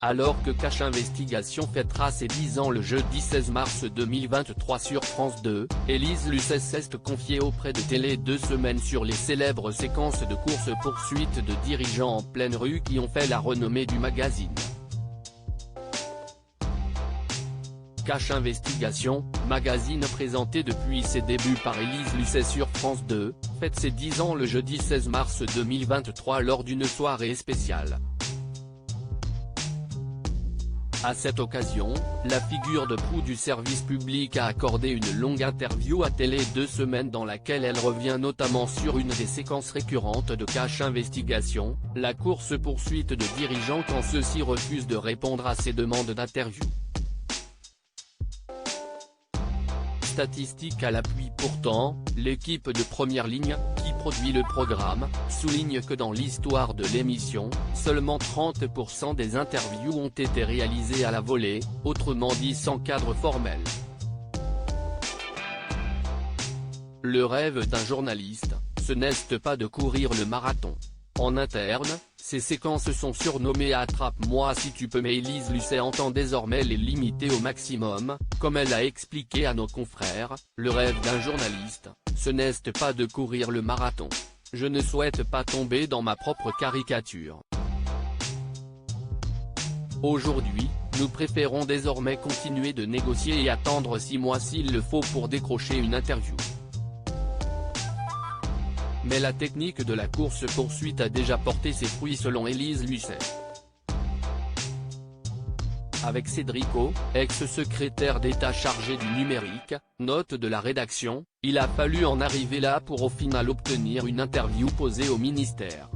Alors que Cache Investigation fêtera ses 10 ans le jeudi 16 mars 2023 sur France 2, Élise Lucet s'est confiée auprès de Télé 2 Semaines sur les célèbres séquences de course-poursuite de dirigeants en pleine rue qui ont fait la renommée du magazine. Cache Investigation, magazine présenté depuis ses débuts par Élise Lucet sur France 2, fête ses 10 ans le jeudi 16 mars 2023 lors d'une soirée spéciale. À cette occasion, la figure de proue du service public a accordé une longue interview à Télé 2 Semaines dans laquelle elle revient notamment sur une des séquences récurrentes de Cache Investigation, la course-poursuite de dirigeants quand ceux-ci refusent de répondre à ses demandes d'interview. Statistiques à l'appui pourtant, l'équipe de Première Ligne, qui produit le programme, souligne que dans l'histoire de l'émission, seulement 30% des interviews ont été réalisées à la volée, autrement dit sans cadre formel. Le rêve d'un journaliste, ce n'est pas de courir le marathon. En interne, ces séquences sont surnommées « Attrape-moi si tu peux » mais Élise Lucet entend désormais les limiter au maximum, comme elle a expliqué à nos confrères, le rêve d'un journaliste, ce n'est pas de courir le marathon. Je ne souhaite pas tomber dans ma propre caricature. Aujourd'hui, nous préférons désormais continuer de négocier et attendre 6 mois s'il le faut pour décrocher une interview. Mais la technique de la course-poursuite a déjà porté ses fruits selon Élise Lucet. Avec Cédric O, ex-secrétaire d'État chargé du numérique, note de la rédaction, il a fallu en arriver là pour au final obtenir une interview posée au ministère.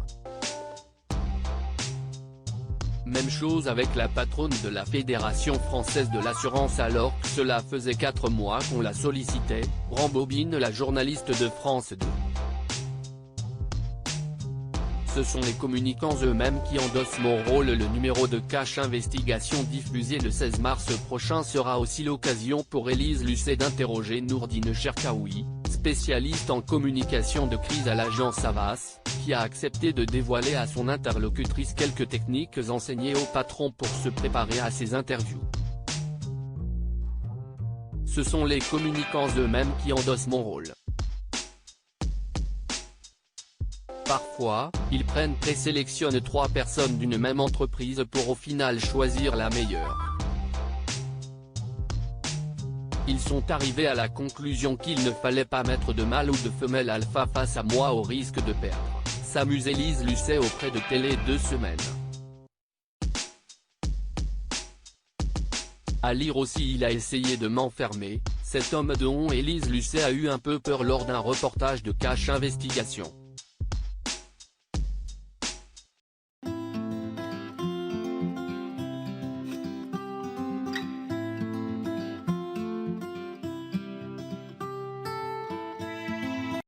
Même chose avec la patronne de la Fédération française de l'assurance alors que cela faisait 4 mois qu'on la sollicitait, rembobine la journaliste de France 2. Ce sont les communicants eux-mêmes qui endossent mon rôle. Le numéro de Cache Investigation diffusé le 16 mars prochain sera aussi l'occasion pour Élise Lucet d'interroger Nourdine Cherkaoui, spécialiste en communication de crise à l'agence Havas, qui a accepté de dévoiler à son interlocutrice quelques techniques enseignées au patron pour se préparer à ses interviews. Ce sont les communicants eux-mêmes qui endossent mon rôle. Parfois, ils présélectionnent 3 personnes d'une même entreprise pour au final choisir la meilleure. Ils sont arrivés à la conclusion qu'il ne fallait pas mettre de mâle ou de femelle alpha face à moi au risque de perdre, s'amuse Élise Lucet auprès de Télé 2 Semaines. À lire aussi il a essayé de m'enfermer, cet homme dont Élise Lucet a eu un peu peur lors d'un reportage de Cache Investigation.